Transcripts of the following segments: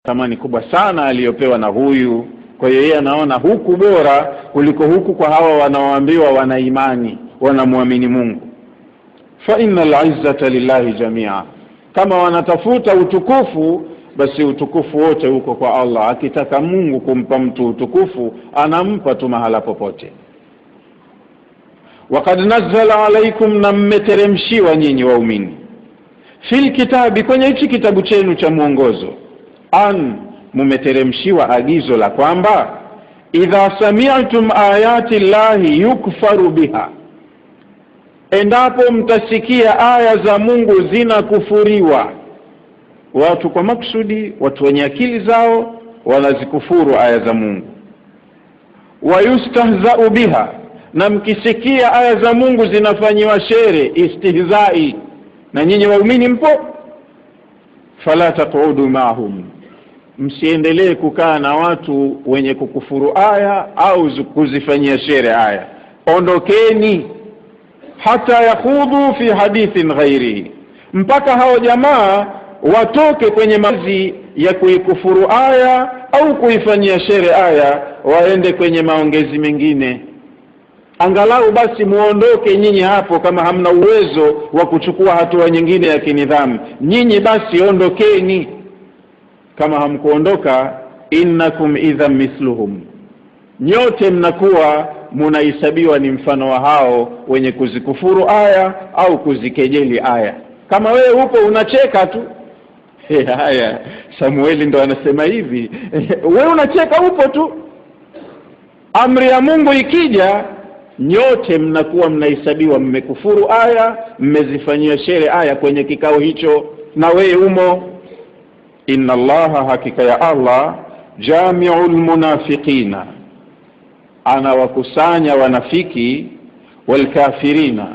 thamani kubwa sana aliyopewa na huyu. Kwa hiyo yeye anaona huku bora kuliko huku kwa hawa wanaoambiwa wana imani, wanamwamini Mungu. Fa innal izzata lillahi jamia, kama wanatafuta utukufu basi utukufu wote uko kwa Allah. Akitaka Mungu kumpa mtu utukufu anampa tu mahala popote. Waqad nazzala alaykum, na mmeteremshiwa nyinyi waumini, fil kitabi, kwenye hichi kitabu chenu cha mwongozo, mumeteremshiwa agizo la kwamba idha sami'tum ayati llahi yukfaru biha, endapo mtasikia aya za Mungu zinakufuriwa. Watu kwa maksudi, watu wenye akili zao wanazikufuru aya za Mungu. Wa yustahza'u biha, na mkisikia aya za Mungu zinafanyiwa shere, istihzai, na nyinyi waumini mpo, fala taqudu ma'hum, msiendelee kukaa na watu wenye kukufuru aya au kuzifanyia shere aya. Ondokeni, hata yakhudhu fi hadithin ghairihi, mpaka hao jamaa watoke kwenye mazi ya kuikufuru aya au kuifanyia shere aya, waende kwenye maongezi mengine. Angalau basi muondoke nyinyi hapo, kama hamna uwezo wa kuchukua hatua nyingine ya kinidhamu, nyinyi basi ondokeni. Kama hamkuondoka, innakum idha mithluhum, nyote mnakuwa munahesabiwa ni mfano wa hao wenye kuzikufuru aya au kuzikejeli aya. Kama wewe upo unacheka tu, haya Samueli ndo anasema hivi, wewe unacheka upo tu, amri ya Mungu ikija nyote mnakuwa mnahesabiwa mmekufuru aya, mmezifanyia shere aya kwenye kikao hicho, na wewe umo. Inna Allaha, hakika ya Allah, jami'ul munafiqina, anawakusanya wanafiki, wal kafirina,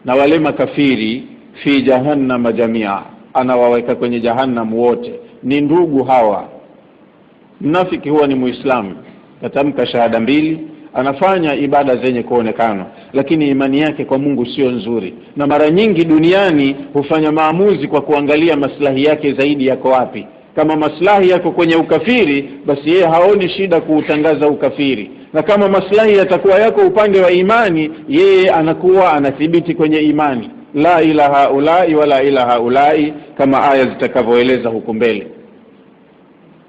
na wale makafiri, fi jahannama jamia, anawaweka kwenye jahannam wote. Ni ndugu hawa. Mnafiki huwa ni Muislamu, katamka shahada mbili, anafanya ibada zenye kuonekana, lakini imani yake kwa Mungu sio nzuri, na mara nyingi duniani hufanya maamuzi kwa kuangalia maslahi yake zaidi yako wapi. Kama maslahi yako kwenye ukafiri, basi yeye haoni shida kuutangaza ukafiri, na kama maslahi yatakuwa yako upande wa imani, yeye anakuwa anathibiti kwenye imani. La ilaha ulai wala ilaha ulai, kama aya zitakavyoeleza huko mbele.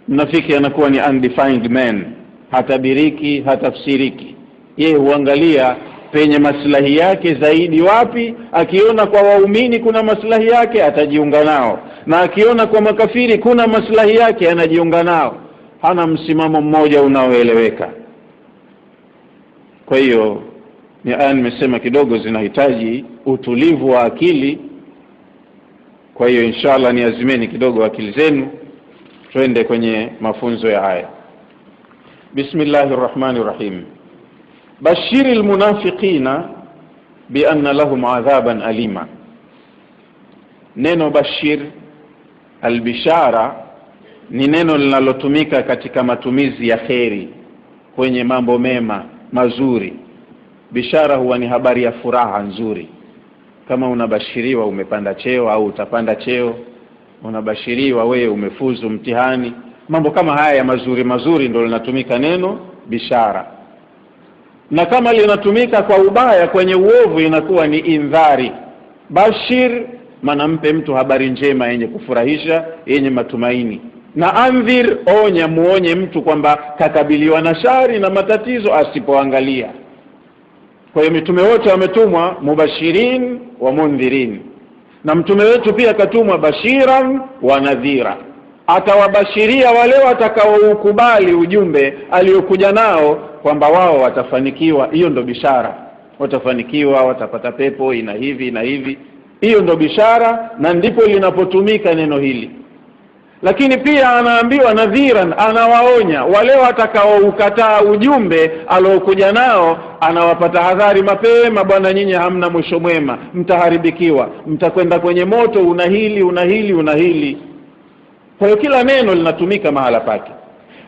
Mnafiki anakuwa ni undefined man, hatabiriki, hatafsiriki. Yeye huangalia penye maslahi yake zaidi wapi. Akiona kwa waumini kuna maslahi yake atajiunga nao, na akiona kwa makafiri kuna maslahi yake anajiunga nao. Hana msimamo mmoja unaoeleweka. Kwa hiyo ni aya nimesema kidogo zinahitaji utulivu wa akili. Kwa hiyo inshallah niazimeni kidogo akili zenu, twende kwenye mafunzo ya aya. Bismillahir Rahmanir Rahim. Bashiril munafiqina bi anna lahum adhaban alima. Neno bashir, albishara, ni neno linalotumika katika matumizi ya kheri, kwenye mambo mema mazuri. Bishara huwa ni habari ya furaha nzuri. Kama unabashiriwa umepanda cheo au utapanda cheo, unabashiriwa wewe umefuzu mtihani, mambo kama haya ya mazuri mazuri ndio linatumika neno bishara. Na kama linatumika kwa ubaya, kwenye uovu, inakuwa ni indhari. Bashir maana mpe mtu habari njema yenye kufurahisha, yenye matumaini. Na andhir, onya, muonye mtu kwamba kakabiliwa na shari na matatizo asipoangalia. Kwa hiyo mitume wote wametumwa mubashirin wa mundhirin, na mtume wetu pia katumwa bashiran wa nadhira. Atawabashiria wale watakaoukubali ujumbe aliokuja nao kwamba wao watafanikiwa. Hiyo ndo bishara, watafanikiwa, watapata pepo ina hivi na hivi. Hiyo ndo bishara, na ndipo linapotumika neno hili. Lakini pia anaambiwa nadhiran, anawaonya wale watakaoukataa ujumbe aliokuja nao, anawapata hadhari mapema, bwana nyinyi hamna mwisho mwema, mtaharibikiwa, mtakwenda kwenye moto, una hili. Kwa hiyo kila neno linatumika mahala pake.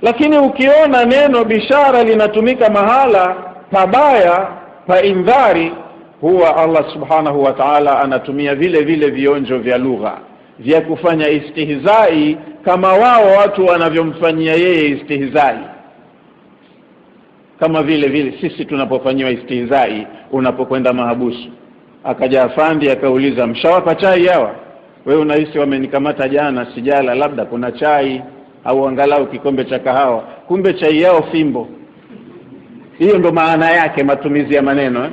Lakini ukiona neno bishara linatumika mahala pabaya, pa indhari, huwa Allah subhanahu wa ta'ala anatumia vile vile vionjo vya lugha. vya kufanya istihzai kama wao watu wanavyomfanyia yeye istihzai, kama vile sisi tunapofanywa istihzai unapokwenda mahabusu. Akaja afandi akauliza, mshawapa chai hawa? Wewe unahisi wamenikamata jana sijala, labda kuna chai au angalau kikombe cha kahawa, kumbe chai yao fimbo. Hiyo ndo maana yake, matumizi ya maneno.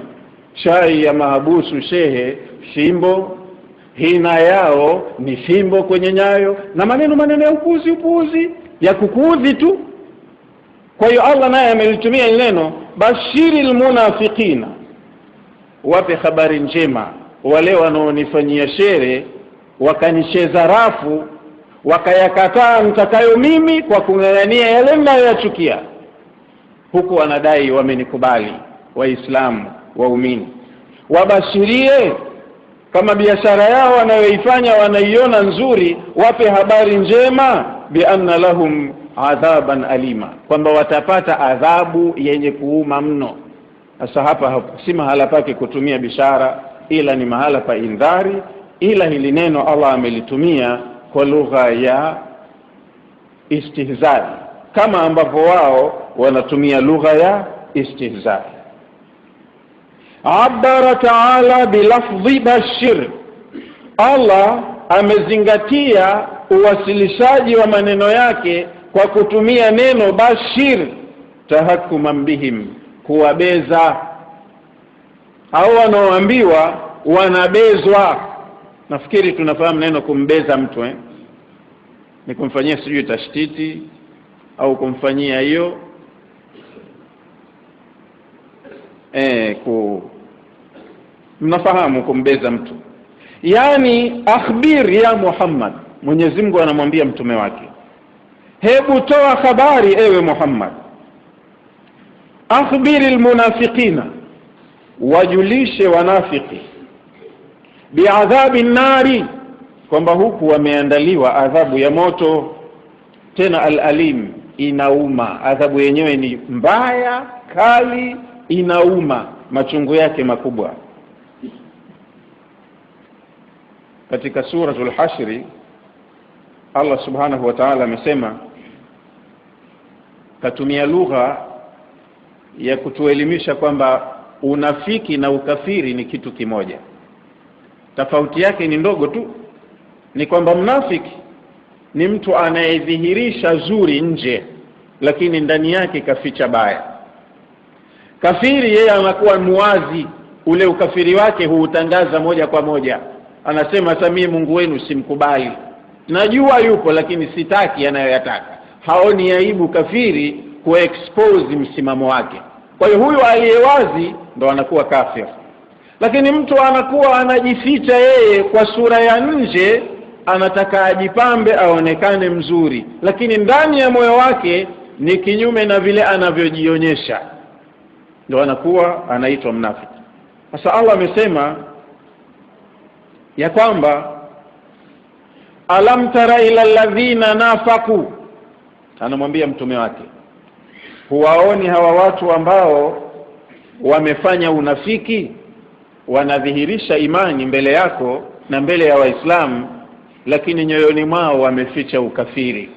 Chai ya mahabusu shehe fimbo, hina yao ni fimbo kwenye nyayo, na maneno ya upuzi ya kukuudhi tu. Kwa hiyo Allah naye amelitumia neno bashiril munafiqina, wape habari njema wale wanaonifanyia shere, wakanicheza rafu, wakayakataa mtakayo mimi kwa kung'ang'ania yale ninayoyachukia, huku wanadai wamenikubali. Waislamu waumini wabashirie, kama biashara yao wanayoifanya wanaiona nzuri, wape habari njema bi anna lahum adhaban alima, kwamba watapata adhabu yenye kuuma mno. Sasa hapa si mahala pake kutumia bishara, ila ni mahala pa indhari, ila hili neno Allah amelitumia kwa lugha ya istihzai kama ambavyo wao wanatumia lugha ya istihzai. Abara ta'ala bilafdhi bashir, Allah amezingatia uwasilishaji wa maneno yake kwa kutumia neno bashir, tahakuman bihim, kuwabeza au wanaoambiwa wanabezwa. Nafikiri tunafahamu neno kumbeza mtu ni kumfanyia sijui tashtiti au kumfanyia hiyo mnafahamu kumbeza mtu. Yani akhbir ya Muhammad, Mwenyezi Mungu anamwambia mtume wake, hebu toa habari ewe Muhammad, akhbiril munafiqina, wajulishe wanafiki, biadhabi nari, kwamba huku wameandaliwa adhabu ya moto, tena al-alim, inauma. Adhabu yenyewe ni mbaya, kali, inauma, machungu yake makubwa. Katika suratul Hashri Allah subhanahu wa ta'ala amesema, katumia lugha ya kutuelimisha kwamba unafiki na ukafiri ni kitu kimoja. Tofauti yake ni ndogo tu, ni kwamba mnafiki ni mtu anayedhihirisha zuri nje, lakini ndani yake kaficha baya. Kafiri yeye anakuwa muwazi, ule ukafiri wake huutangaza moja kwa moja, anasema hata mimi Mungu wenu simkubali, najua yupo lakini sitaki anayoyataka. Haoni aibu kafiri kuexpose msimamo wake. Kwa hiyo huyu aliyewazi ndo anakuwa kafir. Lakini mtu anakuwa anajificha yeye kwa sura ya nje, anataka ajipambe aonekane mzuri, lakini ndani ya moyo wake ni kinyume na vile anavyojionyesha, ndo anakuwa anaitwa mnafiki. Sasa Allah amesema ya kwamba alam tara ila alladhina nafaku, anamwambia mtume wake, huwaoni hawa watu ambao wamefanya unafiki, wanadhihirisha imani mbele yako na mbele ya Waislamu, lakini nyoyoni mwao wameficha ukafiri.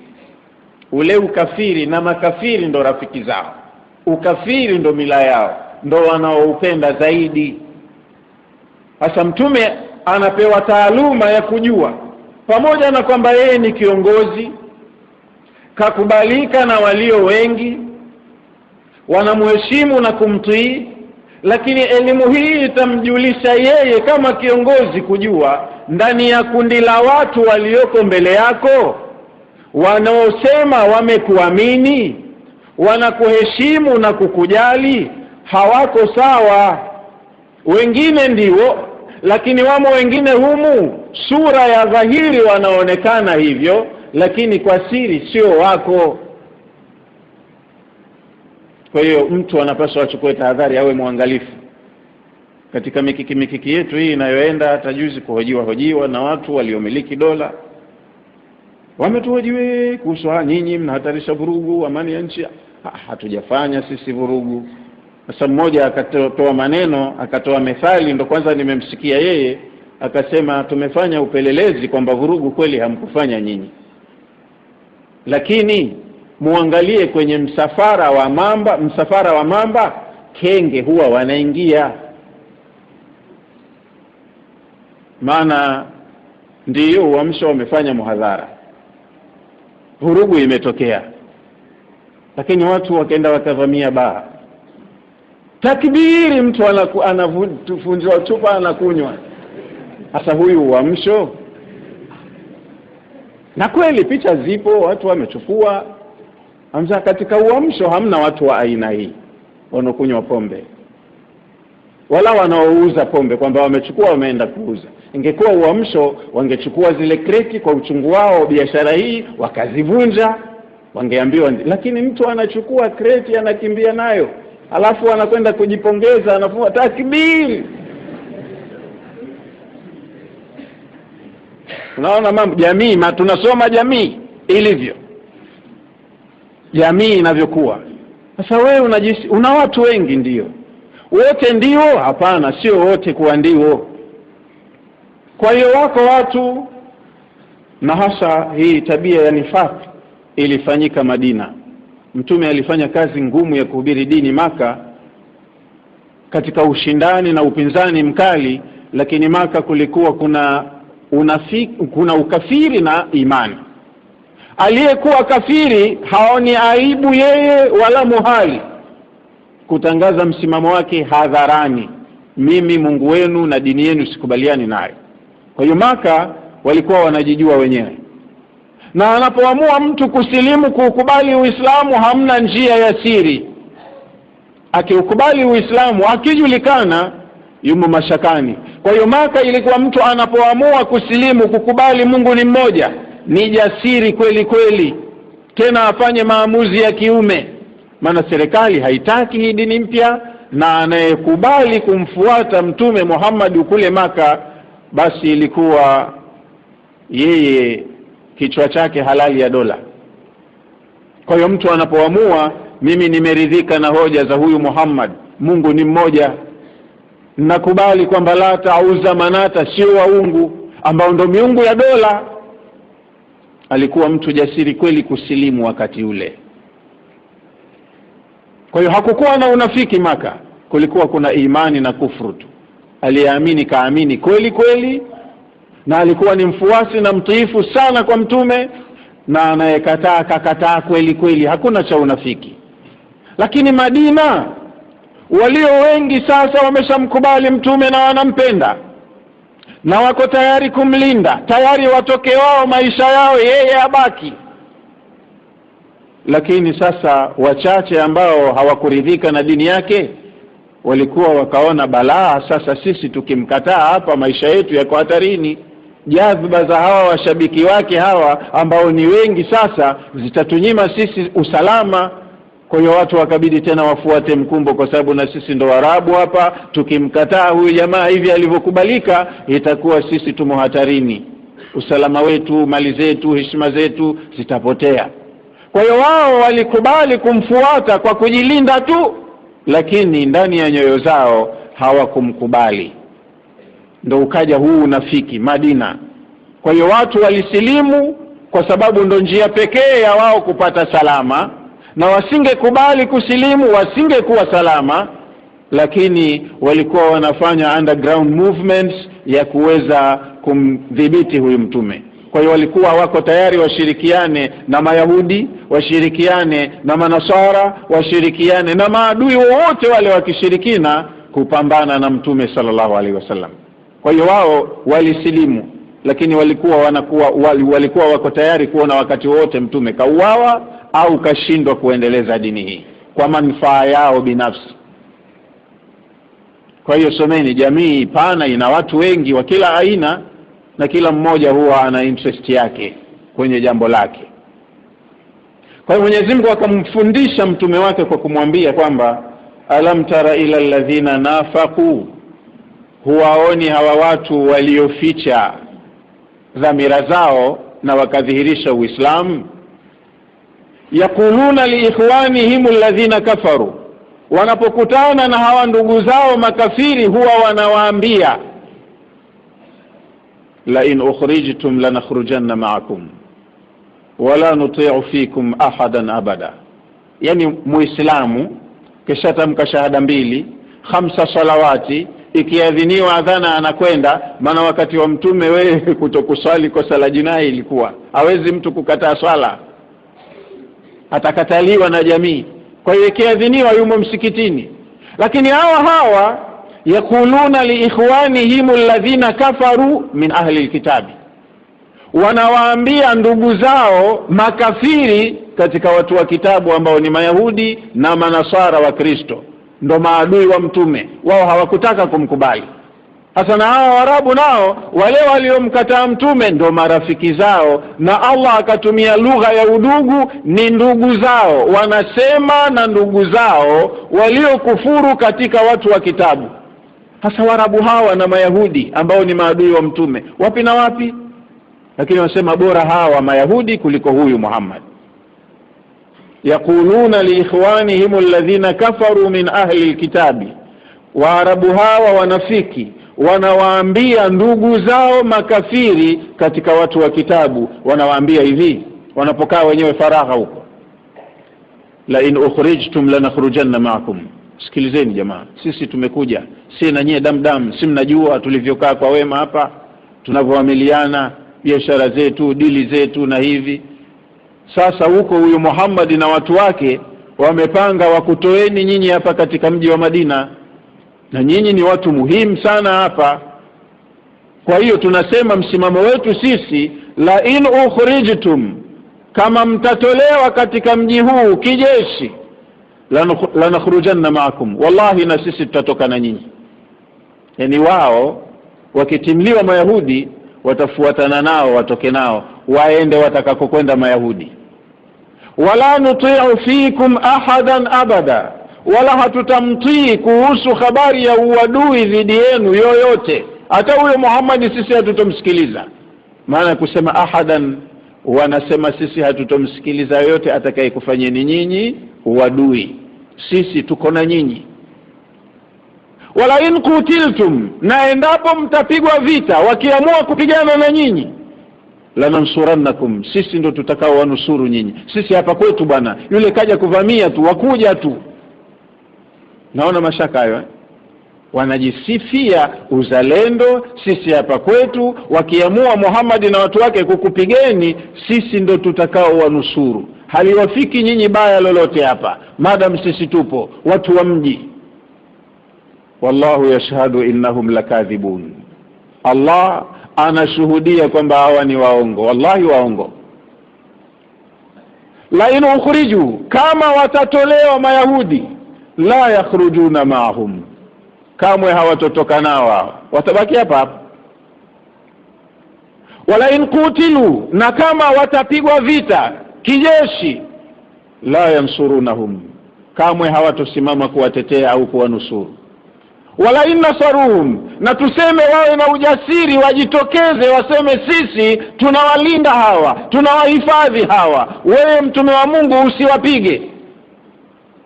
Ule ukafiri, na makafiri ndo rafiki zao, ukafiri ndo mila yao, ndo wanaoupenda zaidi. Hasa mtume anapewa taaluma ya kujua, pamoja na kwamba yeye ni kiongozi, kakubalika na walio wengi, wanamheshimu na kumtii, lakini elimu hii itamjulisha yeye kama kiongozi kujua ndani ya kundi la watu walioko mbele yako, wanaosema wamekuamini, wanakuheshimu na kukujali, hawako sawa. Wengine ndio, lakini wamo wengine humu sura ya dhahiri wanaonekana hivyo, lakini kwa siri sio wako. Kwa hiyo mtu anapaswa achukue tahadhari, awe muangalifu katika mikiki yetu hii inayoenda. Hata juzi kuhojiwa na watu waliomiliki dola, wametuhojiwe kuhusu nyinyi mnahatarisha vurugu, amani ya nchi. Hatujafanya sisi vurugu. Sasa mmoja akatoa maneno, akatoa methali, ndo kwanza nimemsikia yeye akasema tumefanya upelelezi kwamba vurugu kweli hamkufanya nyinyi, lakini muangalie kwenye msafara wa mamba kenge huwa wanaingia, maana ndiyo uamsho wamefanya muhadhara, vurugu imetokea, lakini watu wakaenda wakavamia baa, takbiri, mtu anafunzwa chupa anakunywa. Sasa huyu uamsho? Na kweli picha zipo, watu wamechukua. Hamza, katika uamsho hamna watu wa aina hii wanakunywa pombe wala wanaouza pombe kwamba wamechukua wameenda kuuza. Ingekuwa uamsho wangechukua zile kreti kwa uchungu wao biashara hii wakazivunja, wangeambiwa. Lakini mtu anachukua kreti anakimbia nayo, alafu anakwenda kujipongeza, anafua takbir. Unaona mambo jamii, tunasoma jamii ilivyo, jamii inavyokuwa. Sasa wewe una watu wengi, ndio wote ndio? Hapana, sio wote kuwa ndio. Kwa hiyo wako watu, na hasa hii tabia ya nifaq ilifanyika Madina. Mtume alifanya kazi ngumu ya kuhubiri dini Maka katika ushindani na upinzani mkali, lakini Maka kulikuwa kuna ukafiri na imani. Aliyekuwa kafiri haoni aibu yeye wala muhali kutangaza msimamo wake hadharani, mimi Mungu wenu na dini yenu sikubaliani nayo. Kwa hiyo Maka walikuwa wanajijua wenyewe, na anapoamua mtu kusilimu kuukubali Uislamu hamna njia ya siri. Akiukubali Uislamu akijulikana yumo mashakani. Kwa hiyo Maka ilikuwa mtu anapoamua kusilimu kukubali Mungu ni mmoja ni jasiri kweli kweli, tena afanye maamuzi ya kiume, maana serikali haitaki hii dini mpya, na anayekubali kumfuata Mtume Muhammad kule Maka basi ilikuwa yeye kichwa chake halali ya dola. Kwa hiyo mtu anapoamua mimi nimeridhika na hoja za huyu Muhammad, Mungu ni mmoja, nakubali kwamba Lata, Uzza, Manata sio waungu ambao ndio miungu ya dola, alikuwa mtu jasiri kweli kusilimu wakati ule. Kwa hiyo hakukuwa na unafiki Maka, kulikuwa kuna imani na kufuru tu. Aliyeamini kaamini kweli kweli, na alikuwa ni mfuasi na mtiifu sana kwa Mtume, na anayekataa kakataa kweli kweli, hakuna cha unafiki. Lakini Madina walio wengi sasa wameshamkubali Mtume na wanampenda na wako tayari kumlinda, tayari watoke wao maisha yao yeye abaki. Lakini sasa wachache ambao hawakuridhika na dini yake walikuwa wakaona balaa, sasa sisi tukimkataa hapa maisha yetu yako hatarini. Jadhba za hawa washabiki wake hawa ambao ni wengi sasa zitatunyima sisi usalama. Kwa hiyo watu wakabidi tena wafuate mkumbo, kwa sababu na sisi ndo Waarabu hapa, tukimkataa huyu jamaa hivi alivyokubalika itakuwa sisi tumo hatarini, usalama wetu, mali zetu, heshima zetu zitapotea. Kwa hiyo wao walikubali kumfuata kwa kujilinda tu, lakini ndani ya nyoyo zao hawakumkubali. Ndo ukaja huu unafiki Madina. Kwa hiyo watu walisilimu kwa sababu ndo njia pekee ya wao kupata salama, na wasingekubali kusilimu wasingekuwa salama, lakini walikuwa wanafanya underground movements ya kuweza kumdhibiti huyu Mtume. Kwa hiyo walikuwa wako tayari washirikiane na Mayahudi, washirikiane na Manasara, washirikiane na maadui wote wale wakishirikina kupambana na Mtume sallallahu alaihi wasallam. Kwa hiyo wao walisilimu, lakini walikuwa wako tayari kuona wakati wote Mtume kauawa au kashindwa kuendeleza dini hii kwa manufaa yao binafsi. Kwa hiyo someni, jamii pana ina watu wengi wa kila aina, na kila mmoja huwa ana interest yake kwenye jambo lake. Kwa hiyo Mwenyezi Mungu akamfundisha mtume wake kwa kumwambia kwamba alam tara ila alladhina nafaqu, huwaoni hawa watu walioficha dhamira zao na wakadhihirisha Uislamu, yakuluna liikhwanihim alladhina kafaru, wanapokutana na hawa ndugu zao makafiri huwa wanawaambia, la in ukhrijtum lanakhrujanna ma'akum wala nuti'u fikum ahadan abada. Yani muislamu kisha tamka shahada mbili, 5 salawati, ikiadhiniwa adhana anakwenda. Maana wakati wa mtume wewe kutokuswali kwa sala jinai ilikuwa hawezi mtu kukataa swala, atakataliwa na jamii. Kwa hiyo ikiadhiniwa yumo msikitini. Lakini hawa yakuluna liikhwanihim alladhina kafaru min ahli alkitabi, wanawaambia ndugu zao makafiri katika watu wa kitabu ambao ni Mayahudi na Manasara wa Kristo, ndo maadui wa mtume. Wao hawakutaka kumkubali. Hasa na hao Waarabu nao wale waliomkataa mtume ndo marafiki zao, na Allah akatumia lugha ya udugu, ni ndugu zao. Wanasema na ndugu zao waliokufuru katika watu wa kitabu. Hasa Waarabu hawa na Mayahudi ambao ni maadui wa mtume, wapi na wapi? Lakini wanasema bora hawa Mayahudi kuliko huyu Muhammad. Yakuluna liikhwanihim alladhina kafaru min ahli alkitabi, Waarabu hawa wanafiki wanawaambia ndugu zao makafiri katika watu wa kitabu, wanawaambia hivi wanapokaa wenyewe faragha huko, la in ukhrijtum lanakhrujanna ma'akum. Sikilizeni jamaa, sisi tumekuja, si na nyie damdam, si mnajua tulivyokaa kwa wema hapa, tunavyoamiliana biashara zetu, dili zetu na hivi. Sasa huko huyu Muhammad na watu wake wamepanga wakutoeni nyinyi hapa katika mji wa Madina, na nyinyi ni watu muhimu sana hapa. Kwa hiyo tunasema msimamo wetu sisi, la in ukhrijtum, kama mtatolewa katika mji huu kijeshi, lanakhrujanna ma'akum, wallahi na sisi tutatoka na nyinyi. Yani wao wakitimliwa Mayahudi watafuatana nao, watoke nao waende watakakokwenda Mayahudi. Wala nuti'u fikum ahadan abada, wala hatutamtii kuhusu habari ya uadui dhidi yenu yoyote. Hata huyo Muhammad sisi hatutomsikiliza. Maana kusema ahadan, wanasema sisi hatutomsikiliza yoyote atakayekufanyeni nyinyi uadui, sisi tuko na nyinyi. Wala in kutiltum, na endapo mtapigwa vita, wakiamua kupigana na nyinyi, lanansurannakum, sisi ndo tutakao wanusuru nyinyi. Sisi hapa kwetu bwana, yule kaja kuvamia tu, wakuja tu. Naona mashaka hayo wanajisifia uzalendo. Sisi hapa kwetu, wakiamua Muhammad na watu wake kukupigeni, sisi ndo tutakao wanusuru. Haliwafiki nyinyi baya lolote hapa, madam sisi tupo, watu wa mji. Wallahu yashhadu innahum lakadhibun, Allah anashuhudia kwamba hawa ni waongo, wallahi waongo. La in ukhriju, kama watatolewa Mayahudi, la yakhrujuna ma'ahum, kamwe hawatotoka nao, watabaki hapa hapa. Wala in kutilu, na kama watapigwa vita kijeshi, la yansurunahum, kamwe hawatosimama kuwatetea au kuwanusuru. Wala in nasaruhum, na tuseme wawe na ujasiri, wajitokeze waseme sisi tunawalinda hawa, tunawahifadhi hawa, wewe mtume wa Mungu usiwapige,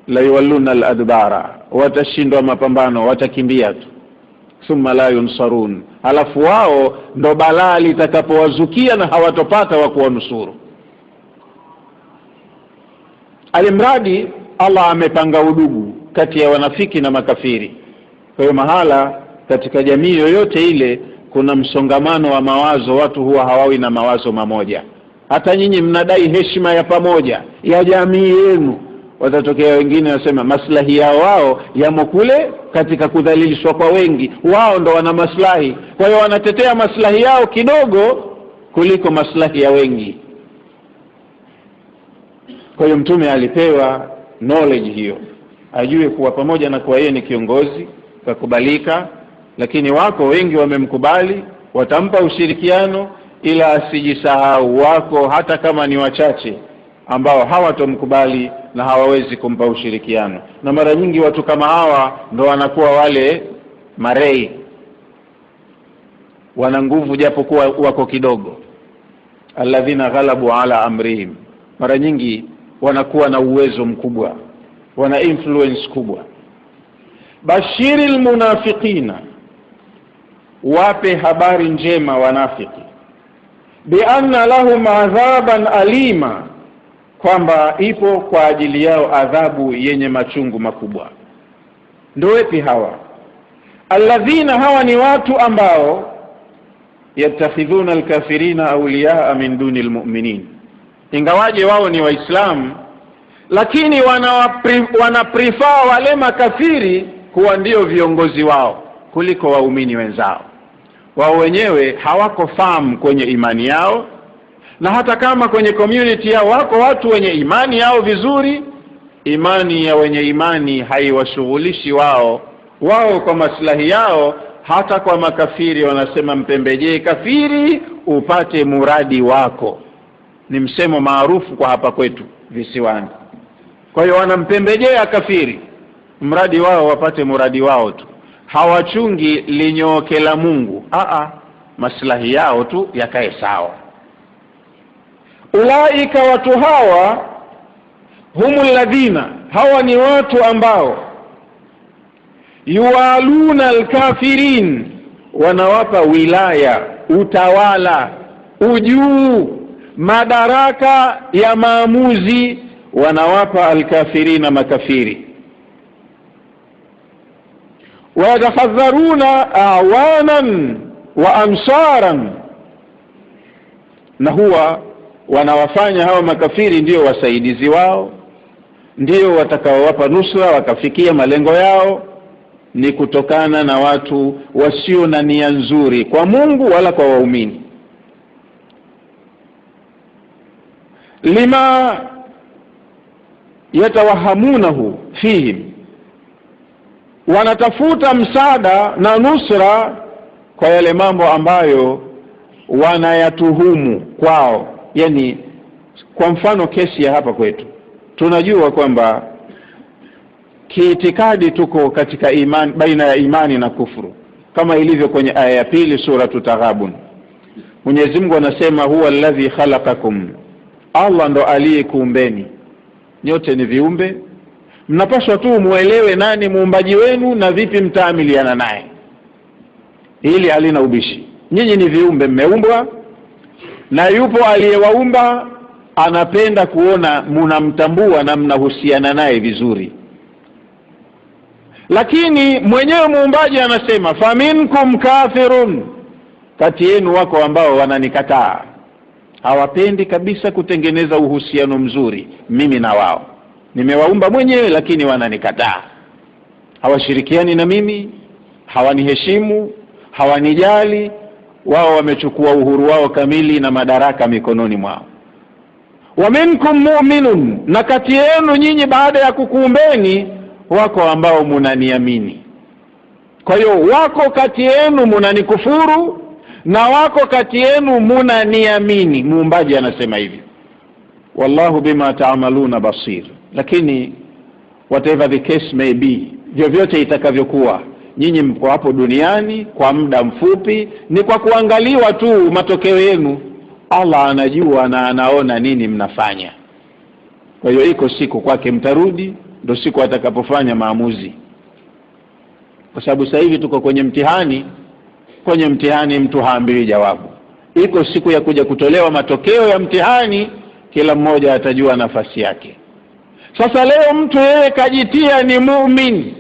la yawalluna al-adbara, watashindwa mapambano, watakimbia tu. Thumma la yunsarun, halafu wao ndo balaa litakapowazukia na hawatopata wa kuwanusuru. Alimradi Allah amepanga udugu kati ya wanafiki na makafiri. Kwa hiyo mahala katika jamii yoyote ile kuna msongamano wa mawazo, watu huwa hawawi na mawazo mamoja. Hata nyinyi mnadai heshima ya pamoja ya jamii yenu, watatokea wengine wasema maslahi yao wao yamo kule katika kudhalilishwa kwa wengi, wao ndo wana maslahi. Kwa hiyo wanatetea maslahi yao kidogo kuliko maslahi ya wengi. Kwa hiyo mtume alipewa knowledge hiyo, ajue kuwa pamoja na kuwa yeye ni kiongozi kakubalika, lakini wako wengi wamemkubali, watampa ushirikiano, ila asijisahau wako hata kama ni wachache ambao hawatomkubali na hawawezi kumpa ushirikiano. Na mara nyingi watu kama hawa ndo wanakuwa wale marei, wana nguvu japo kuwa wako kidogo. Alladhina ghalabu ala amrihim, mara nyingi wanakuwa na uwezo mkubwa, wana influence kubwa. Bashiril munafiqina, wape habari njema wanafiki, bi anna lahum adhaban alima, kwamba ipo kwa ajili yao adhabu yenye machungu makubwa. Ndio wepi hawa? Alladhina, hawa ni watu ambao yattakhidhuna alkafirina awliyaa min duni almu'minin, ingawaje wao ni waislamu lakini wanaprefer wale makafiri kuwa ndio viongozi wao kuliko waumini wenzao. Wao wenyewe hawako firm kwenye imani yao, na hata kama kwenye community yao wako watu wenye imani yao vizuri, imani ya wenye imani haiwashughulishi wao kwa maslahi yao. Hata kwa makafiri wanasema mpembejee kafiri upate muradi wako, ni msemo maarufu kwa hapa kwetu visiwani. Kwa hiyo wanampembejea kafiri mradi wao wapate muradi wao tu, hawachungi linyooke la Mungu, maslahi yao tu yakae sawa. Ulaika, watu hawa, humul ladhina, hawa ni watu ambao yuwaluna alkafirin, wanawapa wilaya, utawala, ujuu, madaraka ya maamuzi, wanawapa alkafirina, makafiri. wayatakhadharuna awanan wa ansaran, na huwa wanawafanya hawa makafiri ndio wasaidizi wao, ndio watakaowapa nusra wakafikia malengo yao. Ni kutokana na watu wasio na nia nzuri kwa Mungu wala kwa waumini. Lima yatawahamunahu fihim, wanatafuta msaada na nusra kwa yale mambo ambayo wanayatuhumu kwao. Yani kwa mfano kesi ya hapa kwetu, tunajua kwamba kiitikadi tuko katika imani, baina ya imani na kufuru, kama ilivyo kwenye aya ya 2 sura Taghabun. Mwenyezi Mungu anasema huwa alladhi khalaqakum, Allah ndo aliyekuumbeni, nyote ni viumbe, mnapaswa tu muelewe nani muumbaji wenu na vipi mtaamiliana naye. Hili halina ubishi, nyinyi ni viumbe, mmeumbwa na yupo aliyewaumba, anapenda kuona mnamtambua na mnahusiana naye vizuri. Lakini mwenyewe muumbaji anasema faminkum kafirun, kati yenu wako ambao wananikataa, hawapendi kabisa kutengeneza uhusiano mzuri mimi na wao. Nimewaumba mwenyewe lakini wananikataa, hawashirikiani na mimi, hawaniheshimu, hawanijali. Wao wamechukua uhuru wao kamili na madaraka mikononi mwao. Wa minkum mu'minun, na kati yenu nyinyi baada ya kukuumbeni wako ambao munaniamini. Kwa hiyo wako kati yenu munanikufuru na wako kati yenu munaniamini. Muumbaji anasema hivi, wallahu bima ta'maluna basir. Lakini whatever the case may be, vyovyote itakavyokuwa, nyinyi mko hapo duniani kwa muda mfupi, ni kwa kuangaliwa tu matokeo yenu. Allah anajua na anaona nini mnafanya. Kwa hiyo iko siku kwake mtarudi, ndio siku atakapofanya maamuzi. Kwa sababu sasa hivi tuko kwenye mtihani, kwenye mtihani mtu haambiwi jawabu. Iko siku ya kuja kutolewa matokeo ya mtihani, kila mmoja atajua nafasi yake. Sasa leo mtu yeye kajitia ni muumini,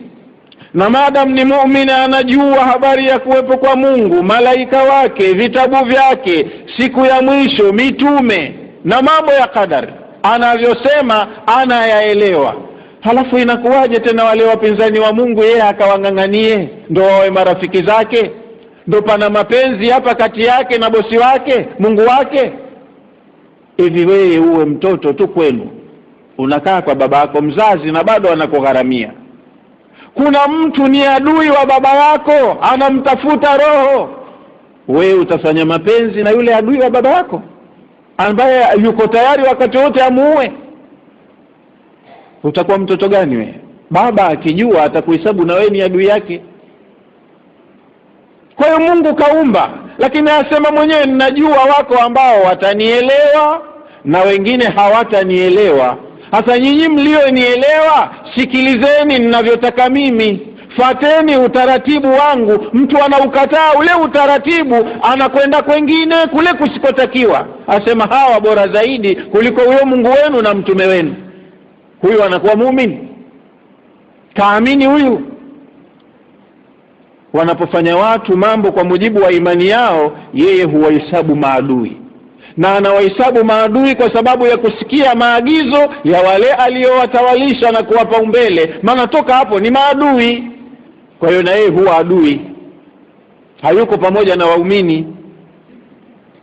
na madam ni muumini, anajua habari ya kuwepo kwa Mungu, malaika wake, vitabu vyake, siku ya mwisho, mitume na mambo ya qadari, anavyosema anayaelewa. Halafu inakuwaje tena wale wapinzani wa Mungu yeye akawanganganie ndio wawe marafiki zake? Ndio pana mapenzi hapa kati yake na bosi wake, Mungu wake? Hivi wewe uwe mtoto tu kwenu, unakaa kwa baba yako mzazi na bado anakugharamia. Kuna mtu ni adui wa baba yako, anamtafuta roho, wewe utafanya mapenzi na yule adui wa baba yako ambaye yuko tayari wakati wote amuue? Utakuwa mtoto gani wewe? Baba akijua atakuhesabu na wewe ni adui yake. Kwa hiyo Mungu kaumba, lakini anasema mwenyewe ninajua wako ambao watanielewa na wengine hawatanielewa. Hasa nyinyi mlionielewa, sikilizeni ninavyotaka mimi. fateni utaratibu wangu. Mtu anaukataa ule utaratibu, anakwenda kwengine kule kusikotakiwa, asema hawa bora zaidi kuliko huyo Mungu wenu na mtume wenu. Huyu anakuwa muumini? Kaamini huyu? Wanapofanya watu mambo kwa mujibu wa imani yao, yeye huwahesabu maadui, na anawahesabu maadui kwa sababu ya kusikia maagizo ya wale aliowatawalisha na kuwapa umbele, maana toka hapo ni maadui. Kwa hiyo na yeye huwa adui, hayuko pamoja na waumini.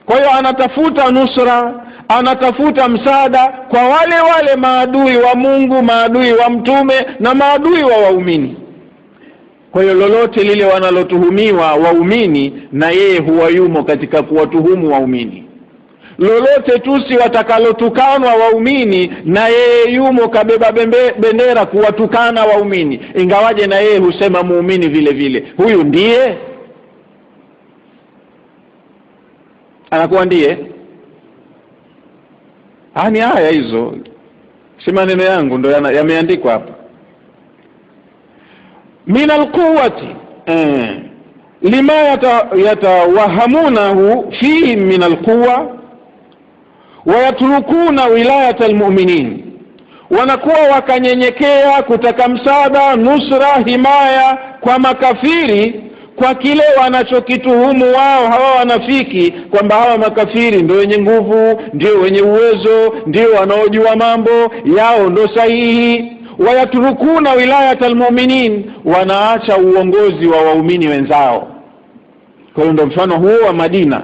Kwa hiyo anatafuta nusra, anatafuta msaada kwa wale maadui wa Mungu, maadui wa mtume na maadui wa waumini. Kwa hiyo lolote lile wanalotuhumiwa waumini, na yeye huwa yumo katika kuwatuhumu waumini. Lolote tusi watakalotukanwa waumini, na yeye yumo kabeba bendera kuwatukana waumini, ingawaje na yeye husema muumini vile vile. Huyu ndiye anakuwa ndiye. Ni haya hizo, si maneno yangu, ndo yameandikwa hapa. min alquwwati lima yatawahamunahu fihi min alquwwa wa yatrukuna wilayata almu'minin, wanakuwa wakanyenyekea kutaka msaada, nusra, himaya kwa makafiri, kwa kile wanachokituhumu wao hawa wanafiki, kwamba hawa makafiri ndio wenye nguvu, ndio wenye uwezo, ndio wanaojua mambo yao ndio sahihi. Wayaturukuna wilayata almu'minin, wanaacha uongozi wa waumini wenzao. Kwa hiyo ndio mfano huo wa Madina,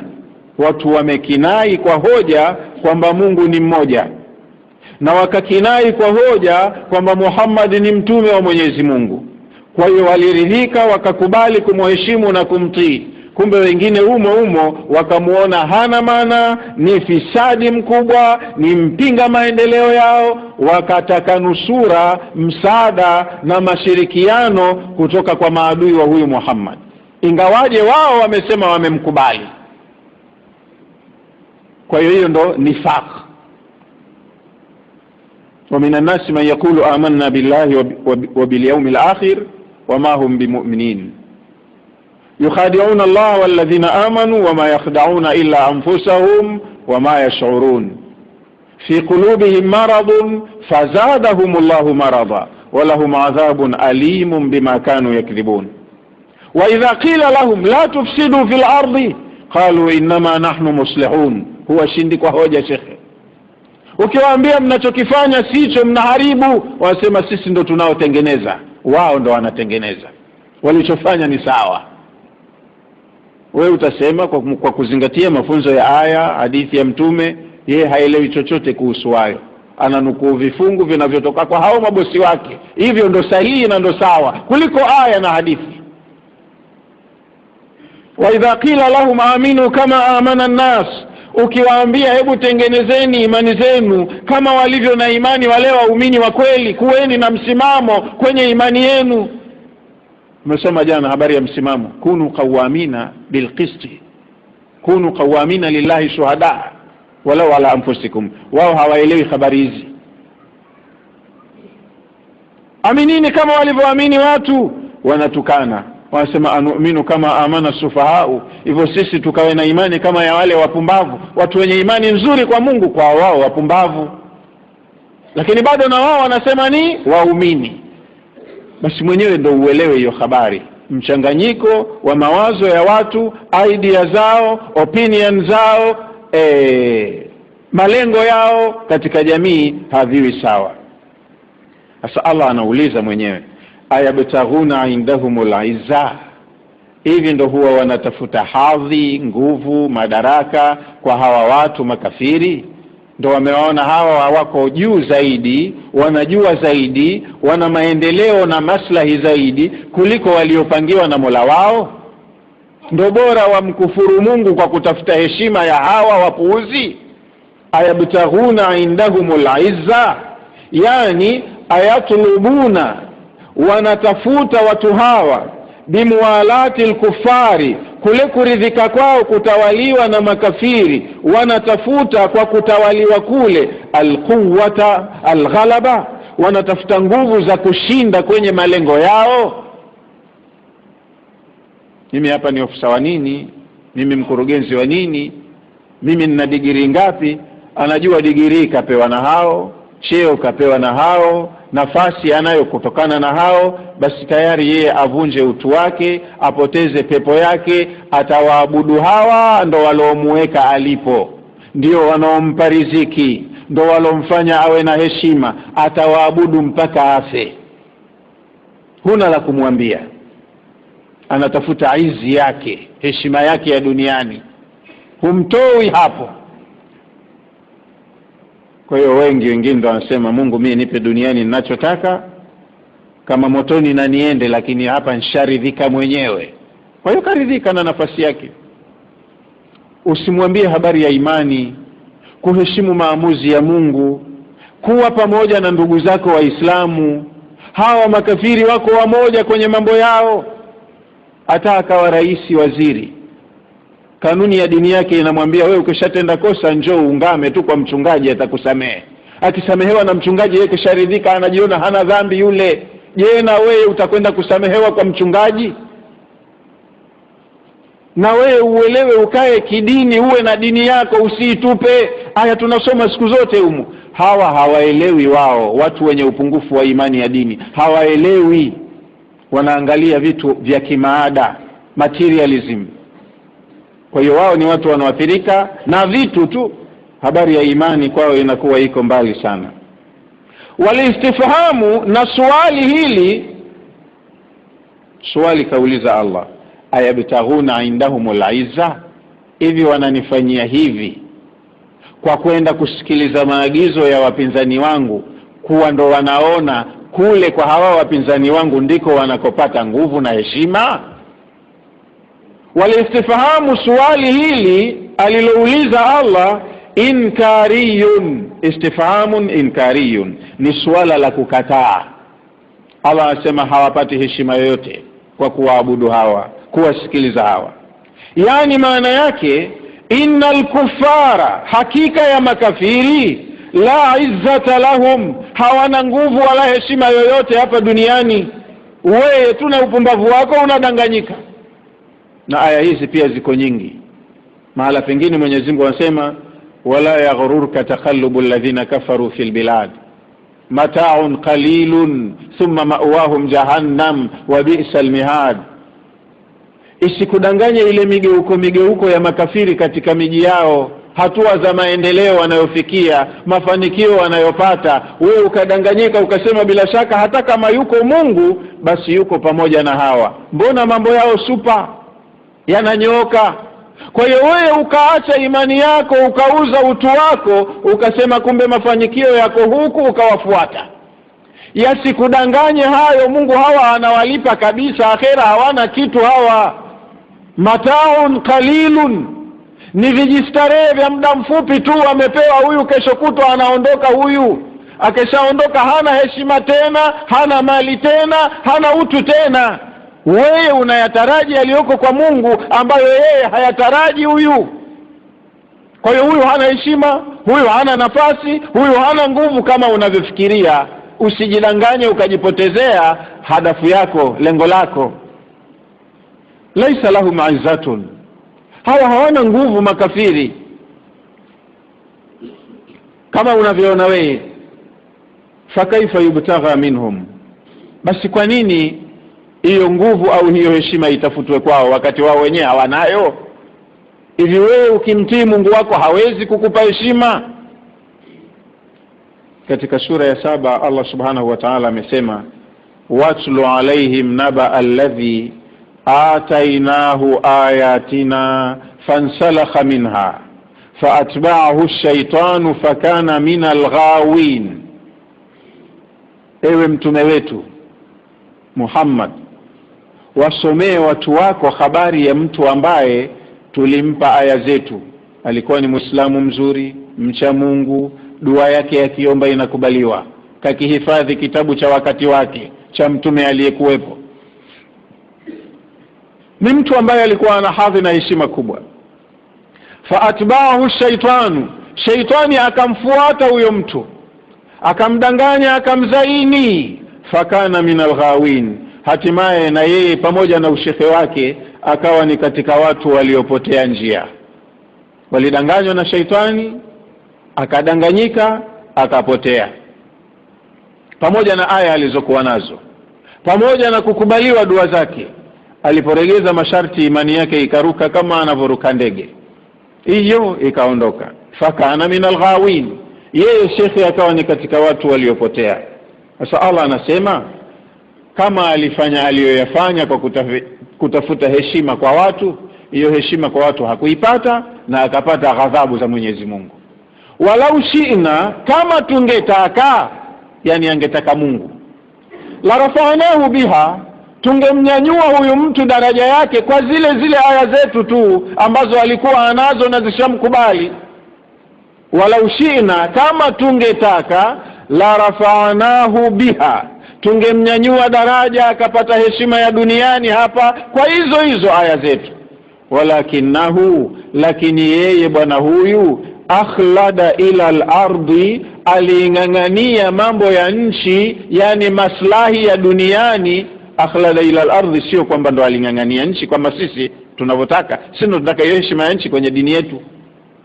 watu wamekinai kwa hoja kwamba Mungu ni mmoja, na wakakinai kwa hoja kwamba Muhammad ni mtume wa Mwenyezi Mungu. Kwa hiyo waliridhika, wakakubali kumheshimu na kumtii. Kumbe wengine umo wakamuona hana maana, ni fisadi mkubwa, ni mpinga maendeleo yao, wakataka nusura, msaada na mashirikiano kutoka kwa maadui wa huyu Muhammad, ingawaje wao wamesema wamemkubali. Kwa hiyo ndo nifaq. wa minan nasi man yaqulu amanna billahi wa bil yawmil akhir wama hum bimu'minin yukhadi'una Allah walladhina amanu wama yakhda'una illa anfusahum wama yash'urun fi qulubihim maradun fazadahum Allahu marada walahum adhabun alimun bima kanu yakdhibun. wa idha qila lahum la tufsidu fil ardi qalu innama nahnu muslihun. Huwa shindi kwa hoja shekhe. Ukiwaambia mnachokifanya sicho, mnaharibu, wasema sisi ndo tunaotengeneza. Wao ndo wanatengeneza, walichofanya ni sawa. Wewe utasema kwa kuzingatia mafunzo ya aya, hadithi ya mtume, yeye haelewi chochote kuhusu hayo, ananukuu vifungu vinavyotoka kwa hao mabosi wake, hivyo ndo sahihi na ndo sawa kuliko aya na hadithi. wa idha qila lahum aminu kama amana an-nas, ukiwaambia hebu tengenezeni imani zenu kama walivyo na imani wale waumini wa kweli, kuweni na msimamo kwenye imani yenu. Tumesoma jana habari ya msimamo, kunu qawamina bilqisti, kunu qawamina lillahi shuhada walau ala anfusikum. Wao hawaelewi habari hizi. Aminini kama walivyoamini watu, wanatukana, wanasema anu'minu kama amana sufahau, hivyo sisi tukawe na imani kama ya wale wapumbavu. Watu wenye imani nzuri kwa Mungu, kwa wao wapumbavu, lakini bado na wao wanasema ni waumini. Basi mwenyewe ndio uelewe hiyo habari, mchanganyiko wa mawazo ya watu, idea zao, opinion zao, malengo yao katika jamii haviwi sawa. Sasa Allah anauliza mwenyewe, ayabtaghuna indahumul izza, hivi ndo huwa wanatafuta hadhi, nguvu, madaraka kwa hawa watu makafiri? Ndo wamewaona hawa wako juu zaidi, wanajua zaidi, wana maendeleo na maslahi zaidi kuliko waliopangiwa na Mola wao? Ndo bora wamkufuru Mungu kwa kutafuta heshima ya hawa wapuuzi? Ayabtaghuna indahumul izza, yani ayatlubuna, wanatafuta watu hawa bimuwalati al-kuffari, kule kuridhika kwao kutawaliwa na makafiri, wanatafuta kwa kutawaliwa kule alquwwata alghalaba, wanatafuta nguvu za kushinda kwenye malengo yao. mimi hapa ni ofisa wa nini, mimi mkurugenzi wa nini, mimi nina digrii ngapi. Anajua digrii kapewa na hao, cheo kapewa na hao, nafasi anayo kutokana na hao, basi tayari yeye avunje utu wake, apoteze pepo yake. Atawaabudu hawa, ndo waliomuweka alipo, ndio wanaompa riziki, ndo walomfanya awe na heshima. Atawaabudu mpaka afe, huna la kumwambia. Anatafuta izi yake, heshima yake ya duniani, humtoi hapo. Kwa hiyo wengine ndio wanasema, Mungu mimi nipe duniani ninachotaka, kama motoni na niende, lakini hapa nisharidhika mwenyewe. Kwa hiyo karidhika na nafasi yake. Usimwambie habari ya imani, kuheshimu maamuzi ya Mungu, kuwa pamoja na ndugu zako Waislamu. Hawa makafiri wako wamoja kwenye mambo yao. Hata akawa rais, waziri, kanuni ya dini yake inamwambia wewe ukishatenda kosa njoo ungame tu kwa mchungaji, atakusamehe. Akisamehewa na mchungaji yeye kisharidhika, anajiona hana dhambi yule. Je, na wewe utakwenda kusamehewa kwa mchungaji? Na wewe uelewe, ukae kidini, uwe na dini yako, usiitupe. Haya tunasoma siku zote humu. Hawa hawaelewi, wao watu wenye upungufu wa imani ya dini hawaelewi. Wanaangalia vitu vya kimaada, materialism. Kwa hiyo wao ni watu wanaoathirika na vitu tu. Habari ya imani kwao inakuwa iko mbali sana. Walistifhamu, na swali hili, swali kauliza Allah, ayabtaghuna indahumul izza, hivi wananifanyia hivi kwa kwenda kusikiliza maagizo ya wapinzani wangu, kuwa ndo wanaona kule kwa hawa wapinzani wangu ndiko wanakopata nguvu na heshima? Walistifhamu, swali hili alilouliza Allah, inkariyun, istifhamun inkariyun, ni swala la kukataa. Allah anasema hawapati heshima yoyote kwa kuwaabudu hawa, kuwasikiliza hawa. Yani maana yake, innal kuffara, hakika ya makafiri, la izzata lahum, hawana nguvu wala heshima yoyote hapa duniani. Wewe tu na upumbavu wako unadanganyika. Na aya hizi pia ziko nyingi. Mahala pengine Mwenyezi Mungu anasema, wala yaghururka takhallubu alladhina kafaru fil bilad mata'un qalilun thumma ma'wahum jahannam wa bi'sal mihad. Isikudanganye ile migeuko ya makafiri katika miji yao, hatua za maendeleo wanayofikia, mafanikio wanayopata. Wewe ukadanganyika ukasema bila shaka hata kama yuko Mungu basi yuko pamoja na hawa, mbona mambo yao super yananyooka. Kwa hiyo wewe ukaacha imani yako, ukauza utu wako, ukasema kumbe mafanikio yako huku, ukawafuata. Yasikudanganye hayo, Mungu hawa anawalipa kabisa, akhera hawana kitu hawa. Mataun qalilun, ni vijistarehe vya muda mfupi tu amepewa huyu, kesho kutwa anaondoka huyu. Akishaondoka hana heshima tena, hana mali tena, hana utu tena. Wewe unayataraji aliyoko kwa Mungu ambayo yeye hayataraji huyu. Kwa hiyo huyu hana heshima, huyu hana nafasi, huyu hana nguvu kama unavyofikiria. Usijidanganye ukajipotezea hadafu yako, lengo lako. Laisa lahum izzatun, hawa hawana nguvu makafiri kama unavyoona wewe. Fakaifa yubtagha minhum, basi kwa nini hiyo nguvu au hiyo heshima itafutwe kwao wakati wao wenyewe hawanayo? Hivi wewe ukimtii Mungu wako hawezi kukupa heshima? Katika sura ya 7 Allah subhanahu wa ta'ala amesema, watlu alaihim naba alladhi atainahu ayatina fansalakha minha faatba'ahu ash-shaytanu fakana min al-ghawin. Ewe mtume wetu Muhammad, wasomee watu wako habari ya mtu ambaye tulimpa aya zetu. Alikuwa ni Muislamu mzuri, mcha Mungu, dua yake yakiomba inakubaliwa, kakihifadhi kitabu cha wakati wake cha mtume aliyekuwepo. Ni mtu ambaye alikuwa ana hadhi na heshima kubwa. Faatba'ahu ash-shaytanu, shaytani akamfuata huyo mtu, akamdanganya, akamzaini. Fakana min al-ghawin, hatimaye na yeye pamoja na ushehe wake akawa ni katika watu waliopotea njia. Walidanganywa na shaitani, akadanganyika, akapotea. Pamoja na aya alizokuwa nazo, pamoja na kukubaliwa dua zake, aliporegeza masharti imani yake ikaruka kama anavoruka ndege, hiyo ikaondoka. Fakana minal ghawin, yeye shekhi akawa ni katika watu waliopotea. Sasa Allah anasema kama alifanya aliyoyafanya kwa kutafuta heshima kwa watu, hiyo heshima kwa watu hakuipata na akapata ghadhabu za Mwenyezi Mungu. Walau shi'na, kama tungetaka, yani angetaka Mungu, la rafa'nahu biha, tungemnyanyua huyu mtu daraja yake kwa zile aya zetu tu ambazo alikuwa anazo na zishamkubali. Walau shi'na, kama tungetaka, la rafa'nahu biha, tungemnyanyua daraja akapata heshima ya duniani hapa kwa hizo aya zetu. Walakinahu, lakini yeye bwana huyu, akhlada ila al-ardi, alingangania mambo ya nchi, yani maslahi ya duniani. Akhlada ila al-ardi sio kwamba ndo alingangania nchi kama sisi tunavyotaka. Sisi tunataka hiyo heshima ya nchi kwenye dini yetu,